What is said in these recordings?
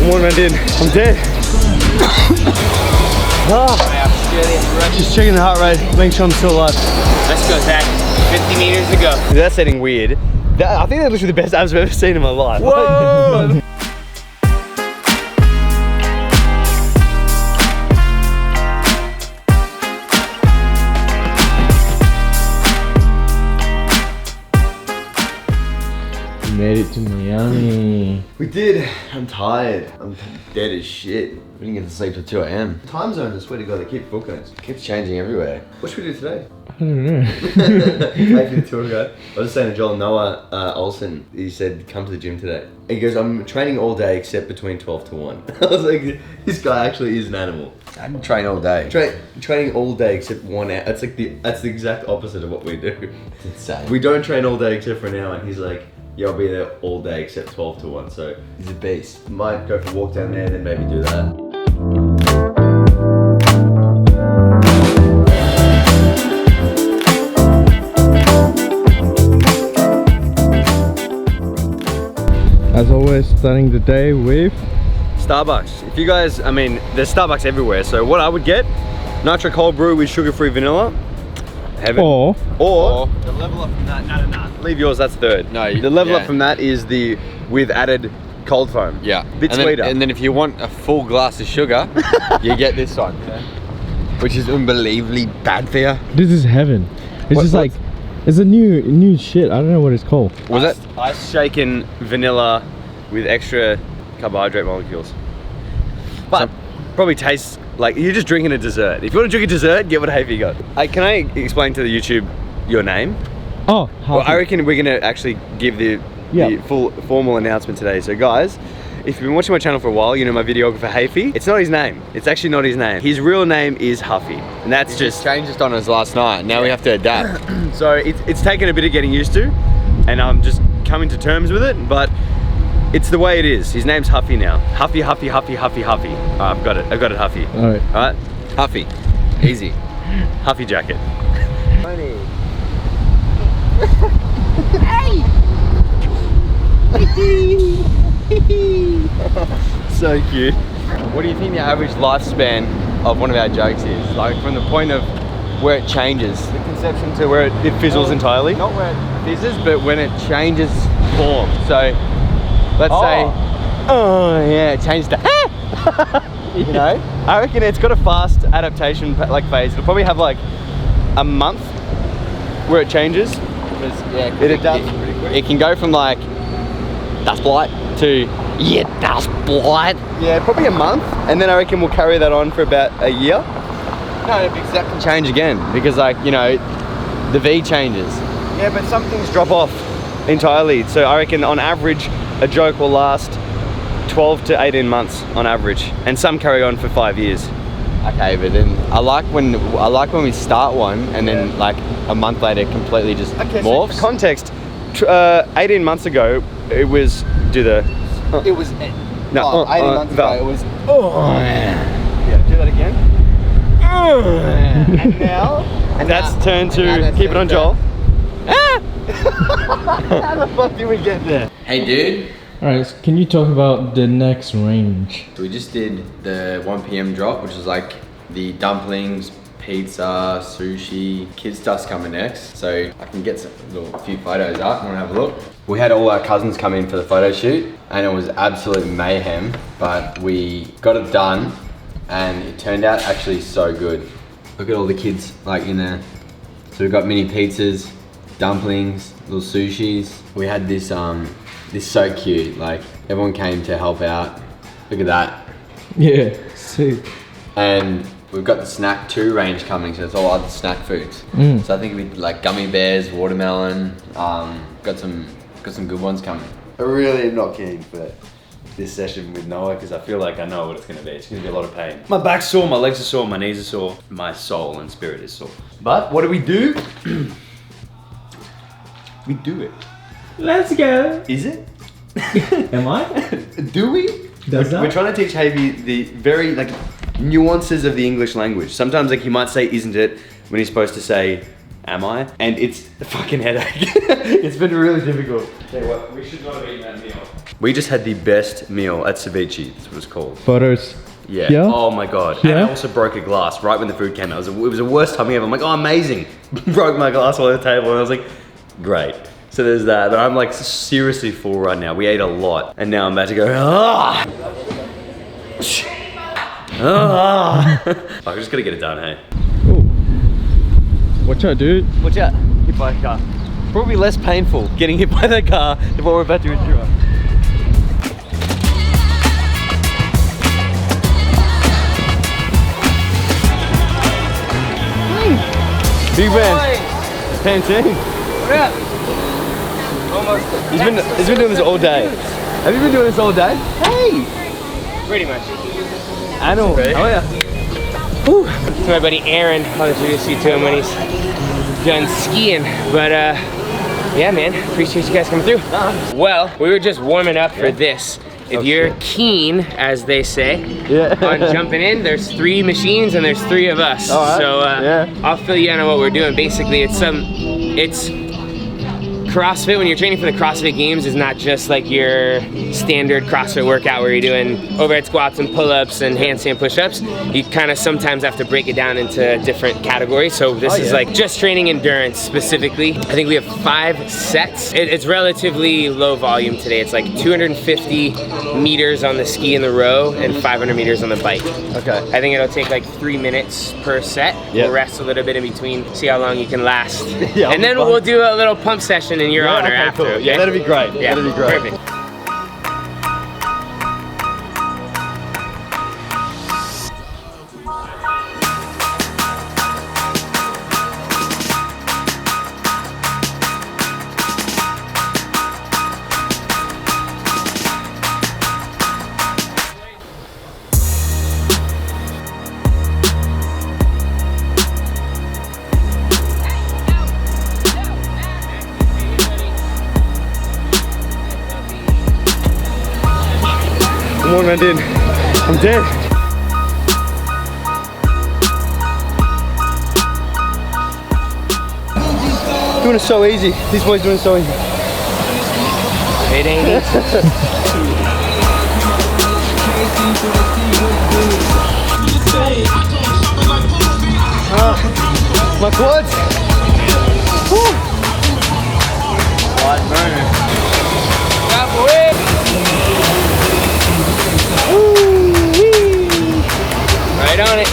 more than I did. I'm dead. Just checking the heart rate, making sure I'm still alive. Let's go, Zach. 50 meters to go. That's setting weird. I think they're literally the best abs I've ever seen in my life. Whoa! Made it to Miami. We did. I'm tired. I'm dead as shit. We didn't get to sleep till 2 a.m. Time zones, I swear to God, they keep booking us. It keeps changing everywhere. What should we do today? I don't know. Hey, the tour guide. I was saying to Joel, Noah Ohlsen, he said, come to the gym today. He goes, I'm training all day except between 12 to 1. I was like, this guy actually is an animal. I can train all day. Training all day except 1 hour. That's the exact opposite of what we do. It's insane. We don't train all day except for an hour, and he's like, yeah, I'll be there all day except 12 to 1, so he's a beast. Might go for a walk down there, then maybe do that. As always, starting the day with Starbucks. If you guys, I mean, there's Starbucks everywhere, so what I would get, nitro cold brew with sugar-free vanilla. Heaven. Or the level up from that, no. Leave yours, that's third. No, the level up from that is the with added cold foam. Yeah. Bit sweeter. And then if you want a full glass of sugar, you get this one. Which is unbelievably bad for you. this is heaven. It's just like, it's a new shit. I don't know what it's called. Was it ice shaken vanilla with extra carbohydrate molecules? But probably tastes like you're just drinking a dessert. If you want to drink a dessert, get what Havey got. Can I explain to the YouTube your name? Oh, well, I reckon we're gonna actually give the full formal announcement today. So guys, if you've been watching my channel for a while, you know my videographer Havey. It's not his name. It's actually not his name. His real name is Huffy, and that's just changed it on us last night. Now we have to adapt. So it's taken a bit of getting used to, and I'm just coming to terms with it. But it's the way it is. His name's Huffy now. Huffy. I've got it, Huffy. All right. Huffy. Easy. Huffy jacket. Funny. So cute. What do you think the average lifespan of one of our jokes is? Like from the point of where it changes. The conception to where it fizzles entirely. Not where it fizzes, but when it changes form. So let's say, oh yeah, it changed to you know? I reckon it's got a fast adaptation phase. It'll probably have like a month where it changes. Yeah, It can go from like that's blight to that's blight. Yeah, probably a month, and then I reckon we'll carry that on for about a year. No, it'll be exactly change again because like the V changes. Yeah, but some things drop off entirely. So I reckon on average a joke will last 12 to 18 months on average, and some carry on for 5 years. Okay, but then I like when we start one and then like a month later completely just morphs. So for context, 18 months ago it was it was 18 months ago it was yeah, do that again. And now that's turned to keep it on Joel. How the fuck did we get there? Hey dude. Alright, so can you talk about the next range? So we just did the 1 p.m. drop, which is like the dumplings, pizza, sushi, kid stuff's coming next. So I can get a few photos up. Wanna have a look? We had all our cousins come in for the photo shoot and it was absolute mayhem, but we got it done and it turned out actually so good. Look at all the kids like in there. So we've got mini pizzas, dumplings, little sushis. We had this this so cute, like everyone came to help out. Look at that. Yeah, sick. And we've got the snack 2 range coming, so it's all other snack foods. So I think we like gummy bears, watermelon, got some good ones coming. I really am not keen for this session with Noah because I feel like I know what it's going to be. It's going to be a lot of pain. My back's sore, my legs are sore, my knees are sore, my soul and spirit is sore. But what do? We do it. Let's go. Is it? Am I? Do we? Does that? We're trying to teach Havey the very nuances of the English language. Sometimes he might say isn't it when he's supposed to say am I? And it's a fucking headache. It's been really difficult. Tell you what, we should not have eaten that meal. We just had the best meal at Ceviche, that's what it's called. Photos. Yeah. Yeah? Oh my God. Yeah? And I also broke a glass right when the food came out. It was the worst timing ever. I'm like, oh, amazing. Broke my glass on the table and I was like, great. So there's that. But I'm like seriously full right now. We ate a lot. And now I'm about to go, ah. Ah. I'm just gonna get it done, hey. Ooh. Watch out, dude. Watch out. Hit by a car. Probably less painful getting hit by the car than what we're about to endure. Big man. Pantene. What up? Almost. He's been doing this all day. Have you been doing this all day? Hey! Pretty much. I know. Ready? Oh yeah. Whew. It's my buddy Aaron. I'll introduce you to him when he's done skiing. But yeah, man, appreciate you guys coming through. Well, we were just warming up for this. If you're keen, as they say, on jumping in, there's 3 machines and there's 3 of us. All right. So I'll fill you in on what we're doing. Basically, it's CrossFit. When you're training for the CrossFit Games, is not just like your standard CrossFit workout where you're doing overhead squats and pull-ups and handstand push-ups. You kind of sometimes have to break it down into different categories. So this is like just training endurance specifically. I think we have 5 sets. It's relatively low volume today. It's like 250 meters on the ski in the row and 500 meters on the bike. Okay. I think it'll take like 3 minutes per set. We'll rest a little bit in between, see how long you can last. And then we'll do a little pump session in your honor after. Cool. Okay? Yeah, that'd be great. Yeah, that'd be great. Perfect. Come on, I did. I'm dead. Doing it so easy. These boys doing it so easy. It ain't easy. My quads. Woo. Light burner. Right on it.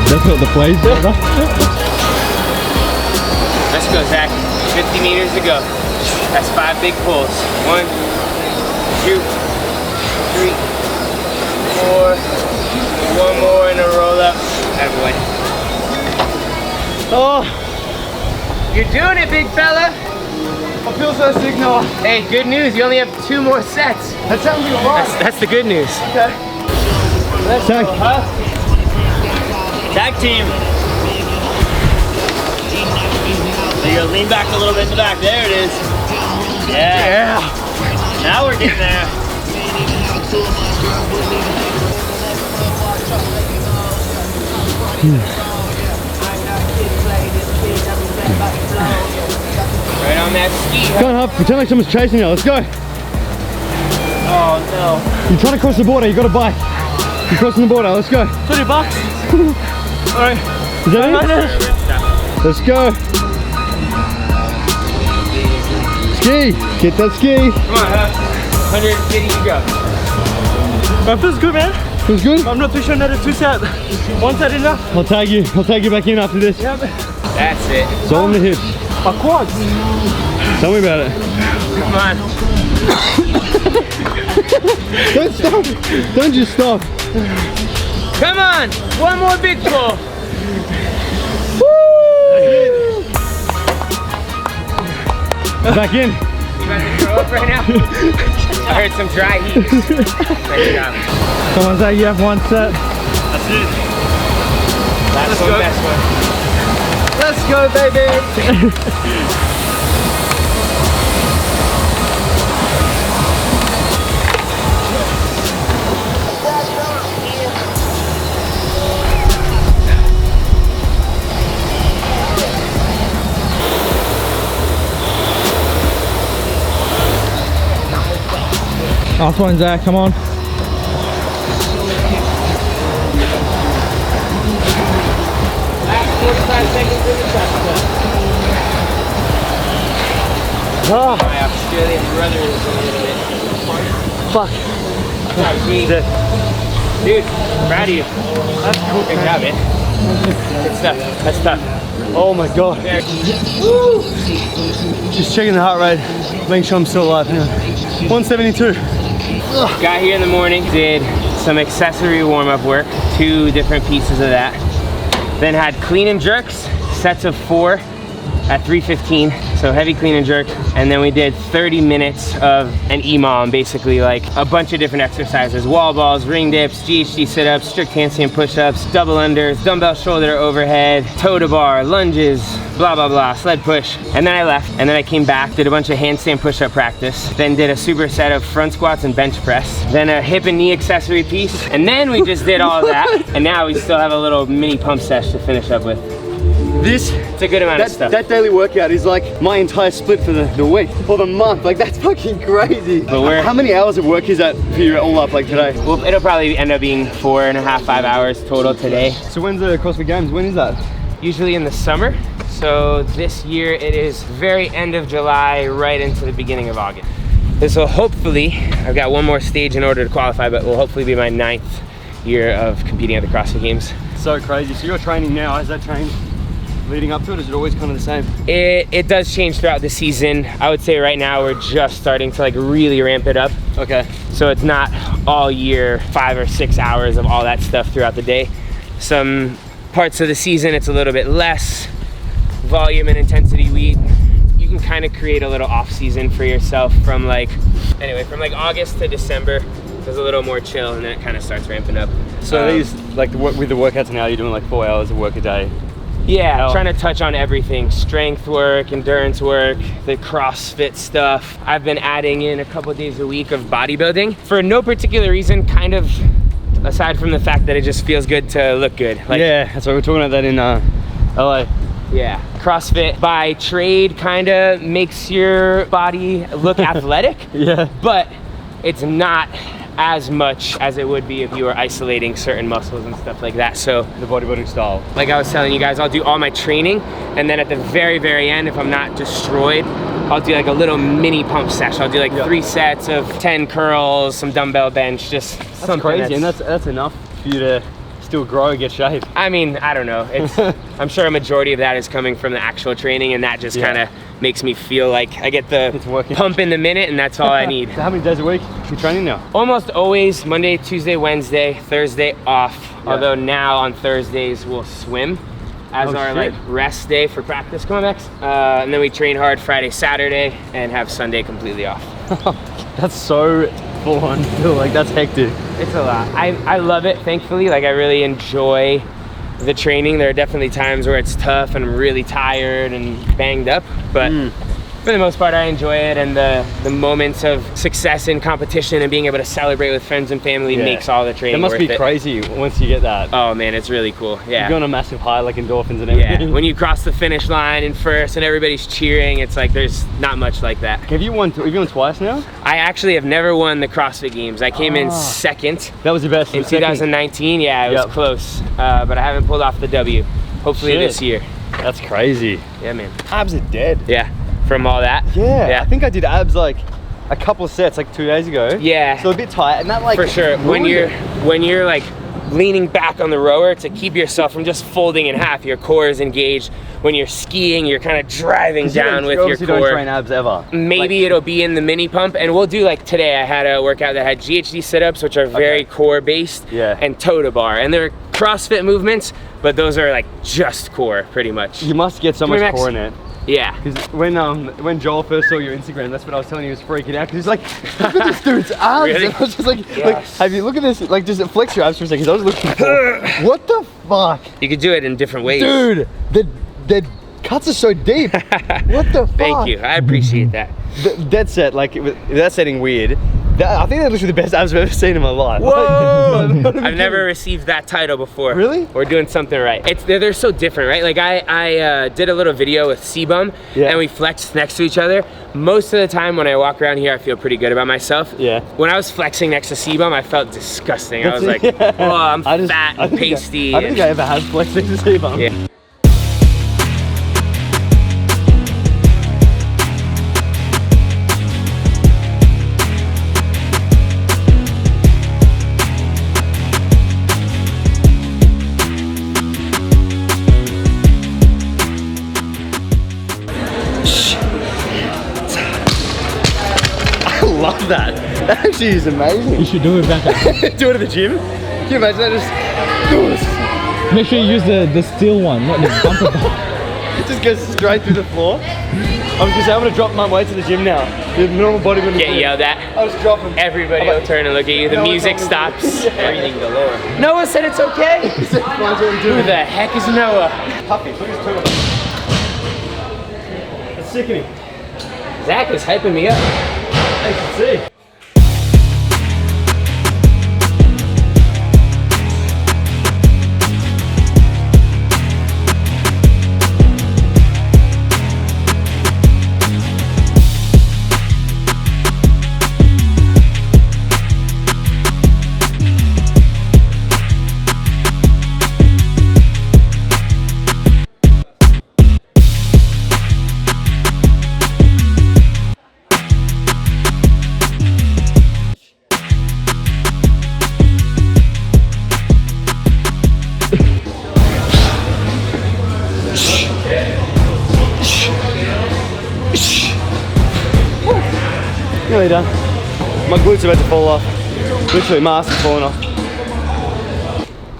That's what the play's doing. Let's go, Zach. 50 meters to go. That's 5 big pulls. 1, 2, 3, 4. 1 more and a roll up. Attaboy. Oh, You're doing it, big fella. I feel so sick now. Hey, good news. You only have 2 more sets. That sounds like a lot. That's the good news. Okay. Let's Zach. go, huh? Tag team. There you go, lean back a little bit in the back. There it is. Yeah. Now we're getting there. Right on that ski. Go on, Huff. Pretend like someone's chasing you. Let's go. Oh no. You're trying to cross the border. You got a bike. You're crossing the border. Let's go. $20. Alright. Is that it? Let's go. Ski. Get that ski. Come on, huh? 150 to go. That feels good, man. Feels good? I'm not too sure another 2 set. 1 set enough. I'll tag you. I'll tag you back in after this. Yeah, man. That's it. It's all on the hips. My quads. Tell me about it. Come on. Don't stop. Don't just stop. Come on. 1 more big pull. Back in. You about to throw up right now? I heard some dry heat. Great job. Come on, Zach. You have 1 set. That's it. Last one, best one. Let's go, baby. Last one, Zach, come on. Last 45 seconds in the shot. Oh, My Australian brother is a little bit. fuck. Dude, proud of you. That's cool. Good job, man. Good stuff. That's tough. Oh my god. Woo! Just checking the heart rate, making sure I'm still alive. 172. Got here in the morning, did some accessory warm-up work, 2 different pieces of that. Then had clean and jerks, sets of 4 at 315, so heavy clean and jerk. And then we did 30 minutes of an EMOM, basically like a bunch of different exercises, wall balls, ring dips, GHD sit-ups, strict handstand push-ups, double unders, dumbbell shoulder overhead, toe to bar, lunges, blah, blah, blah, sled push. And then I left, and then I came back, did a bunch of handstand push-up practice, then did a superset of front squats and bench press, then a hip and knee accessory piece, and then we just did all of that, and now we still have a little mini pump sesh to finish up with. It's a good amount of stuff. That daily workout is like my entire split for the week or the month. Like that's fucking crazy. But how many hours of work is that for you all up like today? Well, it'll probably end up being 4.5, 5 hours total today. So when's the CrossFit Games? When is that? Usually in the summer. So this year it is very end of July, right into the beginning of August. This will hopefully, I've got one more stage in order to qualify, but will hopefully be my 9th year of competing at the CrossFit Games. So crazy. So you're training now. Has that changed leading up to it? Is it always kind of the same? It does change throughout the season. I would say right now we're just starting to like really ramp it up. Okay. So it's not all year 5 or 6 hours of all that stuff throughout the day. Some parts of the season it's a little bit less volume and intensity. You can kind of create a little off season for yourself from like August to December. There's a little more chill, and then it kind of starts ramping up. So these like with the workouts now, you're doing like 4 hours of work a day. Yeah, Oh. trying to touch on everything. Strength work, endurance work, the CrossFit stuff. I've been adding in a couple days a week of bodybuilding for no particular reason, kind of aside from the fact that it just feels good to look good. Like, Yeah, that's why we're talking about that in LA. yeah. CrossFit by trade kind of makes your body look athletic, Yeah. but it's not as much as it would be if you were isolating certain muscles and stuff like that. So The bodybuilding style. like I was telling you guys, I'll do all my training, and then at the very, very end, if I'm not destroyed, I'll do like a little mini pump session. I'll do like 3 sets of 10 curls, some dumbbell bench, just something Crazy, and that's enough for you to still grow, get shape. I mean, I don't know. It's, I'm sure a majority of that is coming from the actual training, and that just kind of makes me feel like I get the It's working. pump in the minute, and that's all I need. So how many days a week are you training now? Almost always Monday, Tuesday, Wednesday, Thursday off. Although now on Thursdays we'll swim as our like rest day for practice. Come on, Max. And then we train hard Friday, Saturday, and have Sunday completely off. That's so full on. Like that's hectic. It's a lot. I love it, thankfully. Like I really enjoy the training. There are definitely times where it's tough and I'm really tired and banged up, but for the most part I enjoy it, and the moments of success in competition and being able to celebrate with friends and family makes all the That training must worth be it. crazy once you get that. Oh man, it's really cool. Yeah. You go on a massive high, like endorphins and Yeah, everything. when you cross the finish line in first and everybody's cheering, it's like there's not much like that. Have you won twice now? I actually have never won the CrossFit Games. I came in second That was your best. in 2019. Yeah, it was close, but I haven't pulled off the W. Hopefully this year. That's crazy. Yeah, man. Abs are dead. Yeah, from all that. Yeah, I think I did abs like a couple of sets like 2 days ago. Yeah, So a bit tight, and that like for sure. When you're like leaning back on the rower to keep yourself from just folding in half, your core is engaged. When you're skiing, you're kind of driving down with your don't core. train abs ever. Maybe it'll be in the mini pump, and we'll do like today. I had a workout that had GHD sit-ups, which are very core based, and toe to bar, and they're CrossFit movements, but those are like just core pretty much. You must get so Come here, much Max. core in it. Yeah. Because when Joel first saw your Instagram, that's what I was telling you, he was freaking out. Because he's like, look at this dude's abs. Really? And I was just like, have you look at this? Like, just flex your abs for a second. 'Cause I was looking for, what the fuck? You could do it in different ways. Dude, the cuts are so deep. What the fuck? Thank you. I appreciate that. Dead set, like, that's setting weird. I think they're literally the best abs I've ever seen in my life. Whoa! I've never received that title before. Really? We're doing something right. They're so different, right? Like I did a little video with C-Bum, and we flexed next to each other. Most of the time when I walk around here, I feel pretty good about myself. Yeah. When I was flexing next to C-Bum, I felt disgusting. I was like, oh, I'm fat and pasty. I don't think I ever had flexed next to C-Bum. Yeah. I love that. That actually is amazing. You should do it back. Do it at the gym. Can you imagine that? Just Make sure you use the steel one, not the bumper bar. it just goes straight through the floor. I was gonna say I'm gonna drop my weights at the gym now. The normal bodybuilder. Get yelled at. I'll just drop them. Everybody will turn and look at you. The music stops. Breathing galore. Noah said it's okay. Who the heck is Noah? Puppy, look at his turtle. It's sickening. Zach is hyping me up. I can see. Nearly done. My glutes are about to fall off. Literally, my ass is falling off.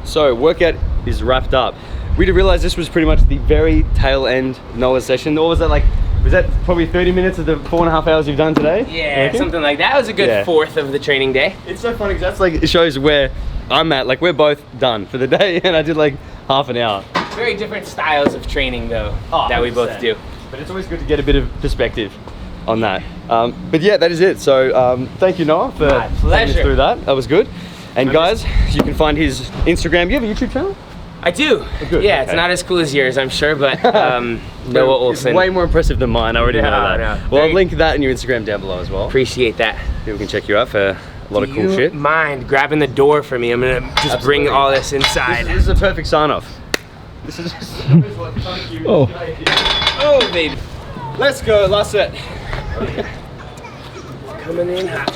So, workout is wrapped up. We didn't realize this was pretty much the very tail end of Noah's session. Or was that like, was that probably 30 minutes of the 4.5 hours you've done today? Yeah, something like that. That was a good fourth of the training day. It's so funny because that's like, it shows where I'm at. Like, we're both done for the day and I did like half an hour. Very different styles of training though, that we both do. But it's always good to get a bit of perspective on that. But yeah, that is it. So thank you, Noah, for taking us through that. That was good. And guys, you can find his Instagram. Do you have a YouTube channel? I do. Good, yeah, it's not as cool as yours, I'm sure, but Noah Ohlsen. It's way more impressive than mine. I already know that. No. Well, I'll link that in your Instagram down below as well. Appreciate that. People can check you out for a lot of cool shit. Mind grabbing the door for me? I'm gonna just bring all this inside. This is a perfect sign off. This is just Oh, baby. Let's go. Last set. Coming in hot.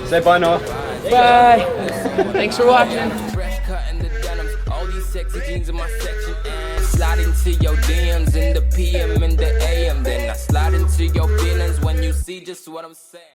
Say bye, Noah. Bye. Thanks for watching. Fresh cut in the denims, all these sexy jeans in my section. And slide into your DMs in the PM and the AM. Then I slide into your feelings when you see just what I'm saying.